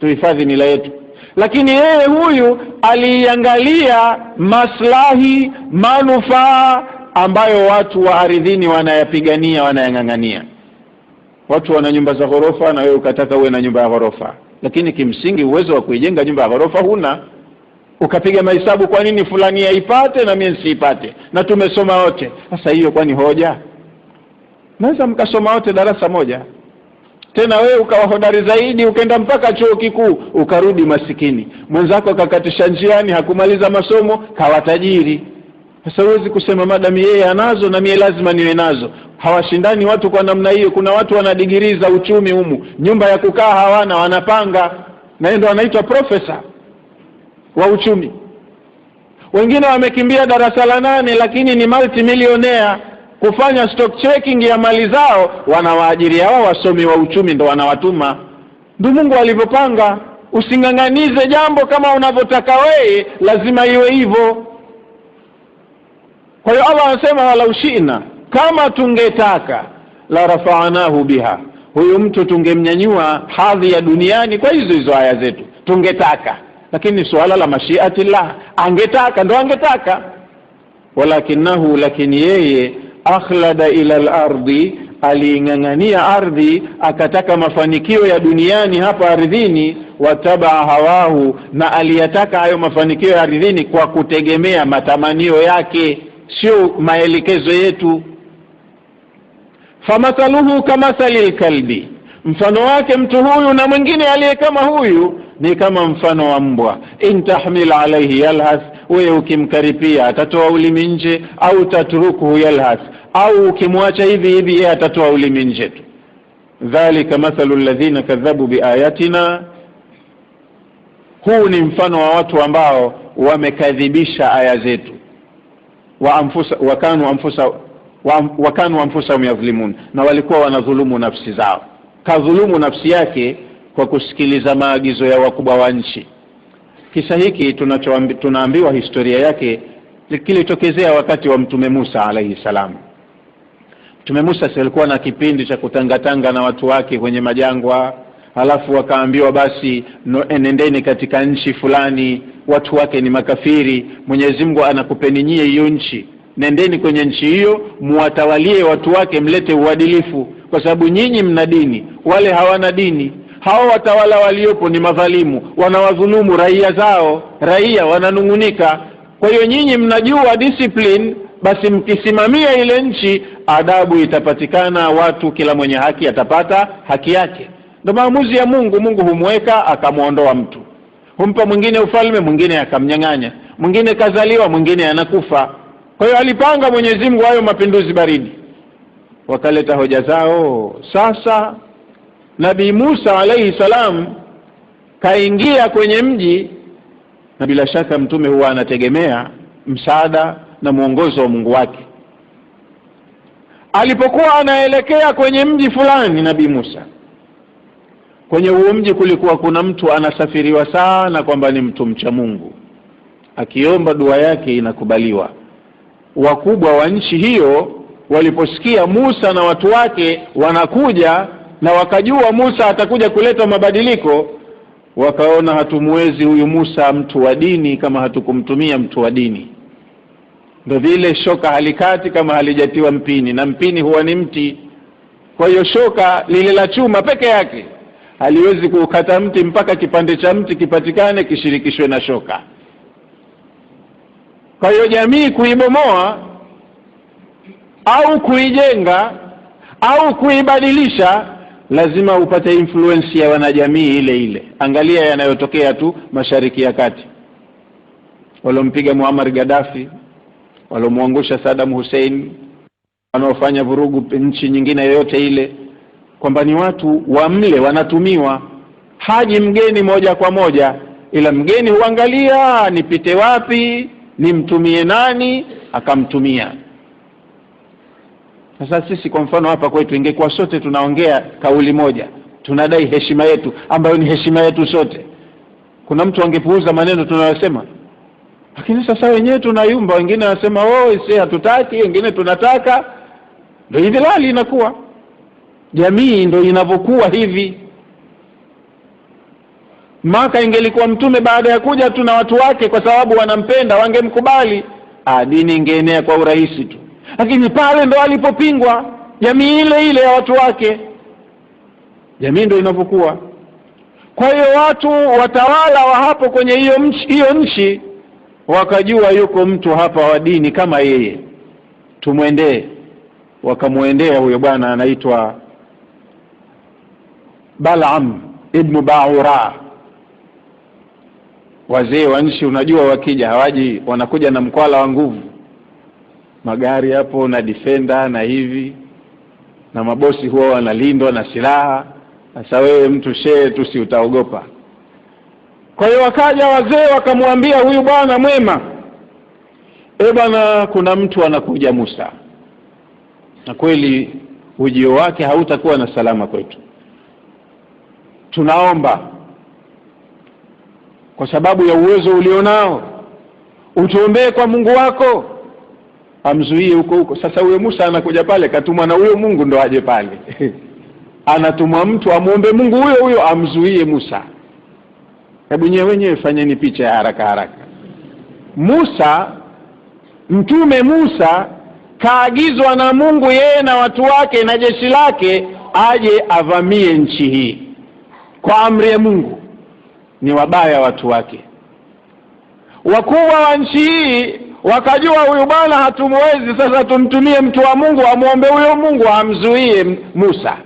tuhifadhi mila yetu. Lakini yeye huyu aliangalia maslahi, manufaa ambayo watu wa ardhini wanayapigania, wanayangangania. Watu wana nyumba za ghorofa na wewe ukataka uwe na nyumba ya ghorofa, lakini kimsingi uwezo wa kuijenga nyumba ya ghorofa huna. Ukapiga mahesabu, kwa nini fulani aipate na mimi nisiipate, na tumesoma wote. Sasa hiyo kwani hoja? Naweza mkasoma wote darasa moja, tena wewe ukawa hodari zaidi, ukaenda mpaka chuo kikuu, ukarudi masikini. Mwenzako akakatisha njiani, hakumaliza masomo, kawa tajiri. Sasa huwezi kusema madam yeye anazo na mimi lazima niwe nazo. Hawashindani watu kwa namna hiyo. Kuna watu wana degree za uchumi humu, nyumba ya kukaa hawana, wanapanga, na ndio wanaitwa profesa wa uchumi. Wengine wamekimbia darasa la 8 lakini ni multimillionaire. Kufanya stock checking ya mali zao, wanawaajiri hao wasomi wa uchumi, ndo wanawatuma. Ndio Mungu alivyopanga. Usinganganize jambo kama unavyotaka wewe, lazima iwe hivyo. Kwa hiyo Allah anasema walau shi'na, kama tungetaka, la rafa'nahu biha, huyu mtu tungemnyanyua hadhi ya duniani kwa hizo aya zetu, tungetaka. Lakini suala la mashiatillah, angetaka ndo angetaka. Walakinahu, lakini yeye, akhlada ila al-ardi, alingangania ardhi, akataka mafanikio ya duniani hapa ardhini. Wataba hawahu, na aliyataka hayo mafanikio ya ardhini kwa kutegemea matamanio yake, sio maelekezo yetu. Famathaluhu kamathalil kalbi, mfano wake mtu huyu na mwingine aliye kama huyu ni kama mfano wa mbwa. In tahmil alayhi yalhas, wewe ukimkaripia atatoa ulimi nje, au tatrukuhu yalhas, au ukimwacha hivi hivi yeye atatoa ulimi nje. Dhalika mathalu alladhina kadhabu biayatina, huu ni mfano wa watu ambao wamekadhibisha aya zetu. Wakanu anfusahum yazlimun, na walikuwa wanadhulumu nafsi zao. Kadhulumu nafsi yake kwa kusikiliza maagizo ya wakubwa wa nchi. Kisa hiki tunaambiwa historia yake kilitokezea wakati wa Mtume Musa alayhi salam. Mtume Musa alikuwa na kipindi cha kutangatanga na watu wake kwenye majangwa, halafu wakaambiwa basi nendeni katika nchi fulani, watu wake ni makafiri, Mwenyezi Mungu anakupeni nyie hiyo nchi, nendeni kwenye nchi hiyo, muwatawalie watu wake, mlete uadilifu, kwa sababu nyinyi mna dini, wale hawana dini. Hao watawala waliopo ni madhalimu, wanawadhulumu raia zao, raia wananungunika. Kwa hiyo nyinyi mnajua discipline, basi mkisimamia ile nchi, adabu itapatikana, watu kila mwenye haki atapata haki yake. Ndio maamuzi ya Mungu. Mungu humweka akamuondoa mtu, humpa mwingine ufalme, mwingine akamnyang'anya, mwingine kazaliwa, mwingine anakufa. Kwa hiyo alipanga Mwenyezi Mungu hayo mapinduzi baridi. Wakaleta hoja zao. Sasa Nabii Musa alayhi salam kaingia kwenye mji, na bila shaka mtume huwa anategemea msaada na mwongozo wa Mungu wake. Alipokuwa anaelekea kwenye mji fulani Nabii Musa, kwenye huo mji kulikuwa kuna mtu anasafiriwa sana kwamba ni mtu mcha Mungu, akiomba dua yake inakubaliwa. Wakubwa wa nchi hiyo waliposikia Musa na watu wake wanakuja na wakajua Musa atakuja kuleta mabadiliko, wakaona hatumwezi huyu Musa mtu wa dini kama hatukumtumia mtu wa dini. Ndio vile shoka halikati kama halijatiwa mpini, na mpini huwa ni mti. Kwa hiyo shoka lile la chuma peke yake haliwezi kukata mti mpaka kipande cha mti kipatikane kishirikishwe na shoka. Kwa hiyo jamii kuibomoa au kuijenga au kuibadilisha lazima upate influence ya wanajamii ile ile. Angalia yanayotokea tu Mashariki ya Kati. Walompiga Muammar Gaddafi, walomwangusha Saddam Hussein, wanaofanya vurugu nchi nyingine yoyote ile, kwamba ni watu wa mle wanatumiwa. Haji mgeni moja kwa moja, ila mgeni huangalia nipite wapi, nimtumie nani, akamtumia. Sasa sisi kwa mfano hapa kwetu ingekuwa sote tunaongea kauli moja, tunadai heshima yetu ambayo ni heshima yetu sote, kuna mtu angepuuza maneno tunayosema? Lakini sasa wenyewe tunayumba, wengine wanasema sisi hatutaki, wengine tunataka. Ndio hivi lali inakuwa. Jamii ndio inavyokuwa hivi. Maka ingelikuwa mtume baada ya kuja tu na watu wake kwa sababu wanampenda wangemkubali, dini ingeenea kwa urahisi tu. Lakini pale ndo alipopingwa jamii ile ile ya watu wake. Jamii ndio inavyokuwa. Kwa hiyo watu watawala wa hapo kwenye hiyo nchi wakajua yuko mtu hapa wa dini kama yeye, tumwendee. Wakamwendea huyo bwana anaitwa Balaam ibn Ba'ura. Wazee wa nchi unajua wakija hawaji, wanakuja na mkwala wa nguvu, magari hapo na defender na hivi, na mabosi huwa wanalindwa na silaha. Sasa wewe mtu shehe tu si utaogopa? Kwa hiyo wakaja wazee wakamwambia huyu bwana mwema, bwana kuna mtu anakuja Musa, na kweli ujio wake hautakuwa na salama kwetu. Tunaomba kwa sababu ya uwezo ulionao utuombee kwa Mungu wako amzuie huko. Sasa huyo Musa anakuja pale, katumwa na huyo Mungu ndo aje pale. Anatumwa mtu amuombe Mungu huyo amzuie Musa. Hebu wenyewe fanyeni picha ya haraka. Mtume Musa kaagizwa na Mungu yeye na watu wake na jeshi lake aje avamie nchi hii kwa amri ya Mungu. Ni wabaya watu wake. Wakubwa wa nchi hii wakajua huyu bwana hatumwezi, sasa tumtumie mtu wa Mungu amuombe huyo Mungu amzuie Musa.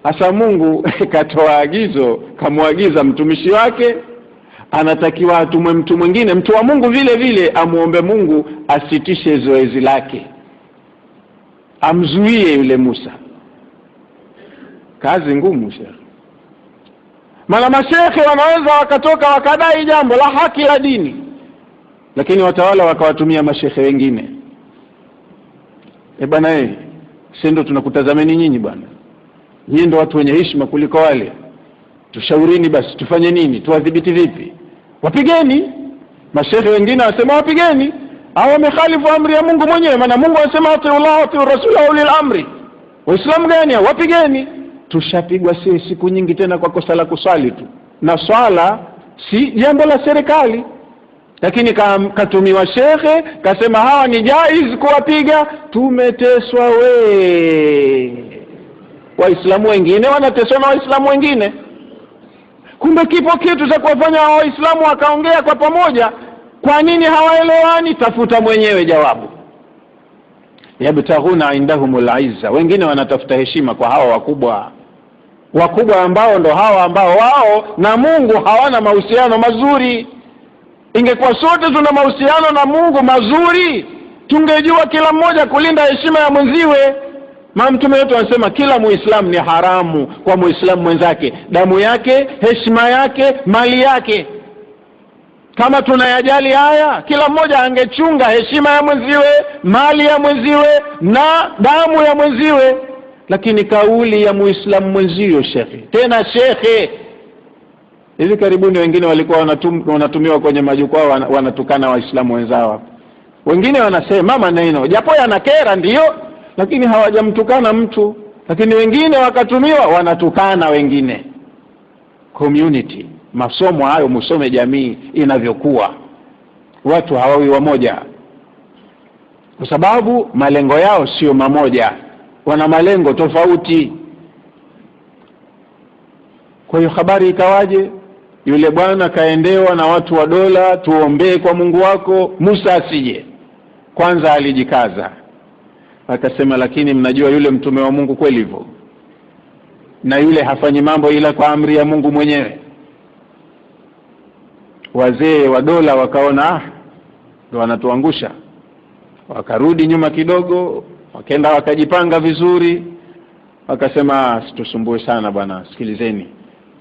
Sasa Mungu katoa agizo, kamwagiza mtumishi wake anatakiwa atumwe mtu mwingine, mtu wa Mungu vile vile, amuombe Mungu asitishe zoezi lake, amzuie yule Musa. Kazi ngumu shekhi. Maana mashekhe wanaweza wakatoka wakadai jambo la haki la dini, lakini watawala wakawatumia mashekhe wengine. Bwana sisi ndo tunakutazameni nyinyi bwana, nyinyi ndo watu wenye heshima kuliko wale, tushaurini basi tufanye nini, tuwadhibiti vipi? Wapigeni. Mashekhe wengine wasema wapigeni, au wamekhalifu amri ya Mungu mwenyewe, maana Mungu anasema atiullah wa rasulahu ulil amri. Waislamu gani wapigeni? Tushapigwa siku nyingi tena kwa kosa la kusali tu, na swala si jambo la serikali. Lakini katumiwa shekhe kasema hawa ni jaiz kuwapiga, tumeteswa Waislamu wengine wanateswa na Waislamu wengine. Kumbe kipo kitu cha kuwafanya Waislamu wakaongea kwa pamoja. Kwa nini hawaelewani? Tafuta mwenyewe jawabu. Yabtaghuna indahumul izza, wengine wanatafuta heshima kwa hawa wakubwa ambao ndo hawa ambao wao na Mungu hawana mahusiano mazuri. Ingekuwa sote tuna mahusiano na Mungu mazuri, tungejua kila mmoja kulinda heshima ya mwenziwe. Mtume wetu anasema kila Muislamu ni haramu kwa Muislamu mwenzake damu yake, heshima yake, mali yake. Kama tunayajali haya, kila mmoja angechunga heshima ya mwenziwe, mali ya mwenziwe na damu ya mwenziwe. Lakini kauli ya Muislamu mwenzio shekhe, tena shekhe, hivi karibuni wengine walikuwa wanatumiwa kwenye majukwaa wanatukana Waislamu wenzao. Wengine wanasema maneno japo yanakera ndio, lakini hawajamtukana mtu, lakini wengine wakatumiwa wanatukana wengine. Community, masomo hayo musome jamii inavyokuwa, watu hawawi wamoja kwa sababu malengo yao sio mamoja, wana malengo tofauti. Kwa hiyo habari ikawaje? Yule bwana kaendewa na watu wa dola, tuombee kwa Mungu wako Musa asije. Kwanza alijikaza akasema, lakini mnajua yule mtume wa Mungu kweli hivyo, na yule hafanyi mambo ila kwa amri ya Mungu mwenyewe. Wazee wa dola wakaona ndio wanatuangusha, wakarudi nyuma kidogo, wakaenda wakajipanga vizuri, wakasema situsumbue sana bwana, sikilizeni,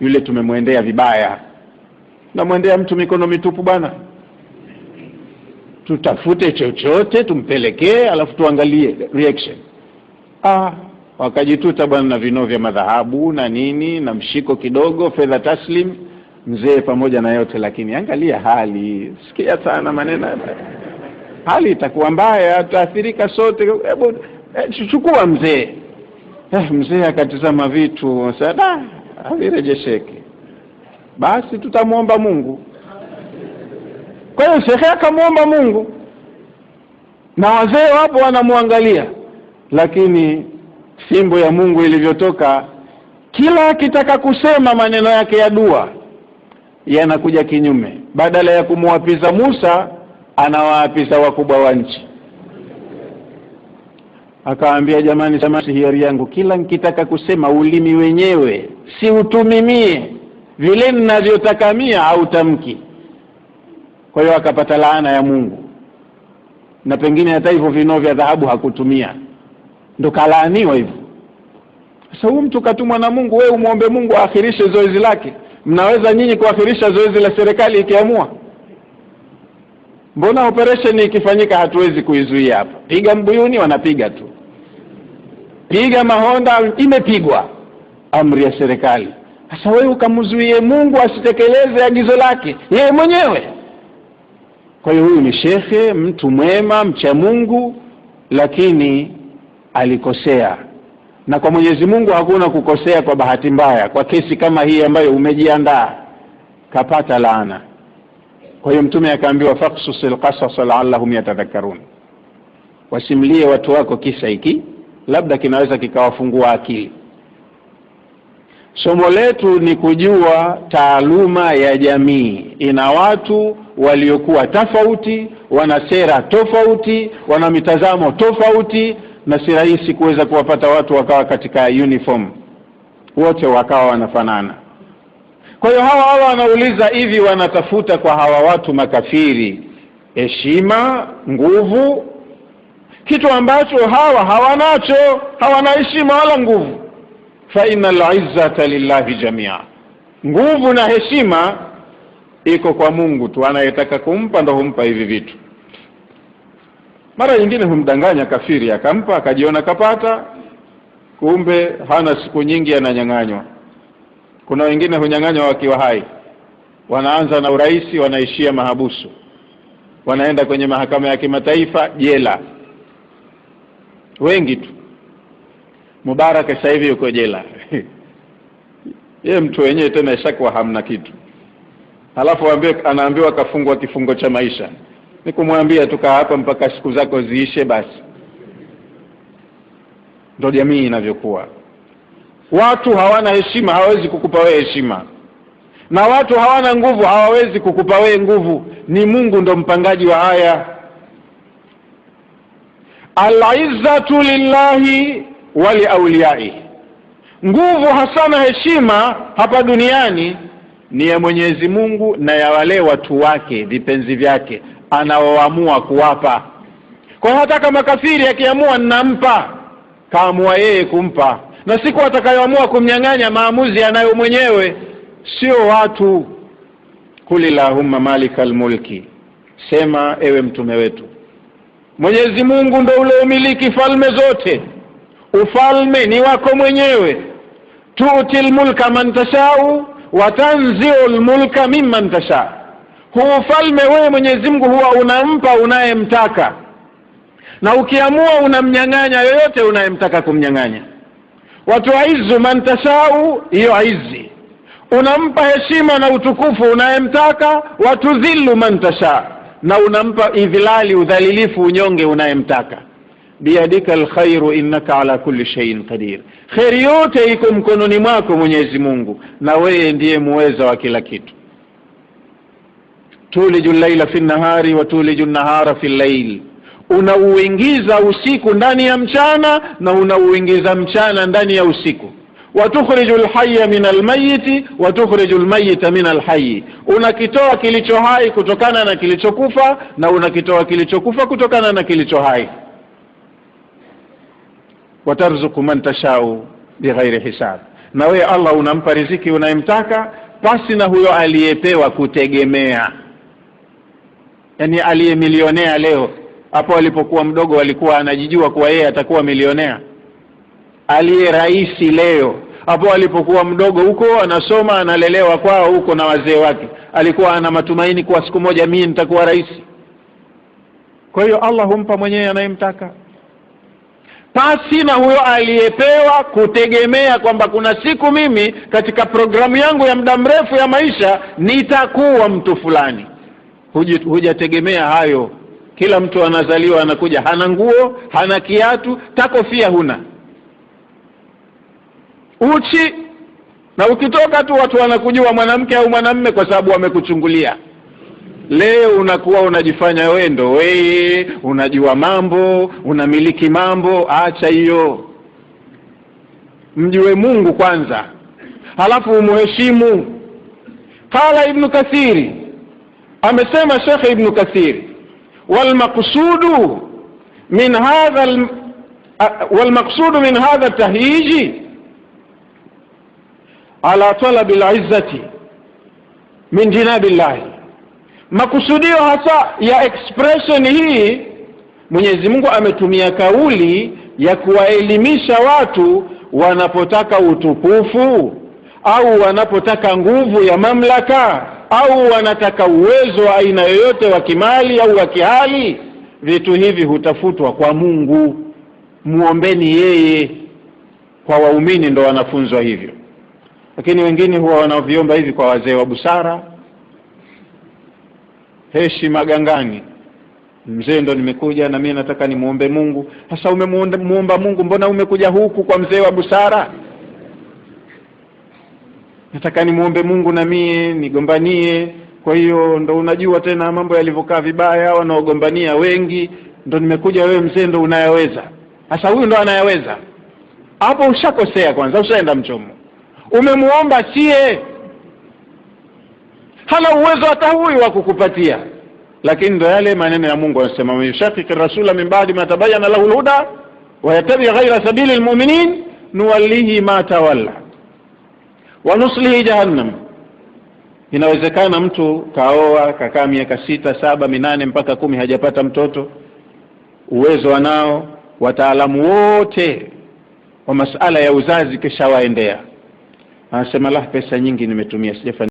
yule tumemwendea vibaya. Na mwendea mtu mikono mitupu bwana, tutafute chochote tumpelekee alafu tuangalie reaction. Wakajituta bwana na vino vya madhahabu na nini na mshiko kidogo, fedha taslim, mzee pamoja na yote. Lakini angalia hali, sikia sana maneno, hali itakuwa mbaya, tutaathirika sote, hebu chukua mzee. Mzee akatazama vitu, sasa havirejesheki, basi tutamuomba Mungu. Kwa hiyo shekhe akamuomba Mungu na wazee wapo wanamuangalia, lakini fimbo ya Mungu ilivyotoka, kila akitaka kusema maneno yake ya dua yanakuja kinyume. Badala ya kumwapiza Musa, anawaapiza wakubwa wa nchi. Akawaambia, jamani, samahani hiari yangu, kila nikitaka kusema ulimi wenyewe si utumimie vile ninavyotaka mia au tamki. Kwa hiyo akapata laana ya Mungu, na pengine hata hivyo vino vya dhahabu hakutumia, ndo kalaaniwa hivyo. Sasa huyu mtu katumwa na Mungu, wewe umuombe Mungu aakhirishe zoezi lake. Mnaweza nyinyi kuakhirisha zoezi la serikali ikiamua? Mbona operation ikifanyika hatuwezi kuizuia hapa? Piga Mbuyuni wanapiga tu, piga Mahonda imepigwa, amri ya serikali. Sasa wewe ukamzuie Mungu asitekeleze agizo lake yeye mwenyewe? Kwa hiyo huyu ni shekhe, mtu mwema, mcha Mungu, lakini alikosea. Na kwa Mwenyezi Mungu hakuna kukosea kwa bahati mbaya. Kwa kesi kama hii ambayo umejiandaa, kapata laana. Kwa hiyo mtume akaambiwa, faqsusil qasas la'allahum yatadhakkarun, wasimlie watu wako kisa hiki, labda kinaweza kikawafungua akili. Somo letu ni kujua taaluma ya jamii ina watu waliokuwa tofauti, wana sera tofauti, wana mitazamo tofauti, na si rahisi kuweza kuwapata watu wakawa katika uniform wote wakawa wanafanana. Kwa hiyo hawa wanauliza hivi, wanatafuta kwa hawa watu makafiri heshima, nguvu, kitu ambacho hawa hawanacho, hawana heshima wala nguvu. Fa innal izzata lillahi jamia, nguvu na heshima iko kwa Mungu tu, anayetaka kumpa ndo humpa hivi vitu. Mara nyingine humdanganya kafiri akampa, akajiona kapata, kumbe hana siku nyingi ananyang'anywa. Kuna wengine hunyang'anywa wakiwa hai, wanaanza na uraisi, wanaishia mahabusu, wanaenda kwenye mahakama ya kimataifa, jela. Wengi tu. Mubarak sasa hivi yuko jela. Yeye mtu wenyewe tena ishakuwa hamna kitu, halafu anaambiwa kafungwa kifungo cha maisha. Ni kumwambia tukaa hapa mpaka siku zako ziishe basi. Ndio jamii inavyokuwa. Watu hawana heshima, hawawezi kukupa wewe heshima, na watu hawana nguvu, hawawezi kukupa wewe nguvu. Ni Mungu ndo mpangaji wa haya. Al-izzatu lillahi wa li awliyai, nguvu hasana heshima hapa duniani ni ya Mwenyezi Mungu na ya wale watu wake, vipenzi vyake anaoamua kuwapa. Kwa hiyo hata kama kafiri akiamua ninampa, kaamua yeye kumpa, na siku atakayoamua kumnyang'anya, maamuzi anayo mwenyewe, sio watu. Kulillahumma malikal mulki, sema ewe mtume wetu, Mwenyezi Mungu ndio ule umiliki falme zote, ufalme ni wako mwenyewe. Tu'til mulka man tashau wa tanzi'ul mulka mimman tasha, huu ufalme wewe Mwenyezi Mungu huwa unampa unayemtaka, na ukiamua unamnyang'anya yoyote unayemtaka kumnyang'anya. Watuizu man tashau, hiyo aizi, unampa heshima na utukufu unayemtaka. Watudhillu man tasha, na unampa idhilali, udhalilifu, unyonge unayemtaka. Biyadika alkhairu innaka ala kulli shay'in qadir, khairi yote iko mkononi mwako Mwenyezi Mungu, na wewe ndiye muweza wa kila kitu. Tuliju al-laila fi an-nahari wa tuliju an-nahara fi al-layl, unauingiza usiku ndani ya mchana na unauingiza mchana ndani ya usiku. Wa tukhriju al-hayya min al-mayyit wa tukhriju al-mayyita min al-hayy, unakitoa kilicho hai kutokana na kilichokufa na unakitoa kilichokufa kutokana na kilicho hai. Watarzuku man tashau bighairi hisab, na wewe Allah unampa riziki unayemtaka pasi na huyo aliyepewa kutegemea. Yani aliye milionea leo, hapo alipokuwa mdogo alikuwa anajijua kuwa yeye atakuwa milionea? Aliye raisi leo, hapo alipokuwa mdogo huko anasoma analelewa kwao huko na wazee wake, alikuwa ana matumaini kwa siku moja mimi nitakuwa raisi? Kwa hiyo Allah humpa mwenyewe anayemtaka, pasi na huyo aliyepewa kutegemea kwamba kuna siku mimi katika programu yangu ya muda mrefu ya maisha nitakuwa mtu fulani. Hujategemea hayo. Kila mtu anazaliwa anakuja hana nguo, hana kiatu, takofia huna, uchi, na ukitoka tu watu wanakujua mwanamke au mwanamume kwa sababu wamekuchungulia. Leo unakuwa unajifanya wewe ndo wewe, unajua mambo, unamiliki mambo. Acha hiyo, mjue Mungu kwanza, halafu umuheshimu. Qala Ibn Kathir, amesema Sheikh Ibn Kathir, walmaqsudu min hadha tahyiji ala talabi al-izzati min jinabillahi. Makusudio hasa ya expression hii, Mwenyezi Mungu ametumia kauli ya kuwaelimisha watu wanapotaka utukufu au wanapotaka nguvu ya mamlaka au wanataka uwezo wa aina yoyote wa kimali au wa kihali. Vitu hivi hutafutwa kwa Mungu, muombeni yeye. Kwa waumini ndo wanafunzwa hivyo, lakini wengine huwa wanaviomba hivi kwa wazee wa busara, heshima gangani. Mzee ndo nimekuja na mimi nataka nimuombe Mungu. Sasa umemuomba Mungu, mbona umekuja huku kwa mzee wa busara? Nataka nimuombe Mungu na mimi nigombanie. Kwa hiyo ndo unajua tena mambo yalivyokaa vibaya, wanaogombania wengi, ndo nimekuja, wewe mzee ndo unayaweza. Sasa huyu ndo anayaweza. Hapo ushakosea kwanza, ushaenda mchomo. Umemuomba sie, hana uwezo hata huyu wa kukupatia. Lakini ndo yale maneno ya Mungu anasema, yushaqiqir rasula min ba'di ma tabayyana lahu al-huda wa yattabi' ghayra sabili al-mu'minin nuwallihi ma tawalla wa nuslihi jahannam. Inawezekana mtu kaoa, kakaa miaka 6, 7, 8 mpaka 10 hajapata mtoto. Uwezo wanao, wataalamu wote wa masala ya uzazi kisha waendea. Anasema la, pesa nyingi nimetumia sijafanya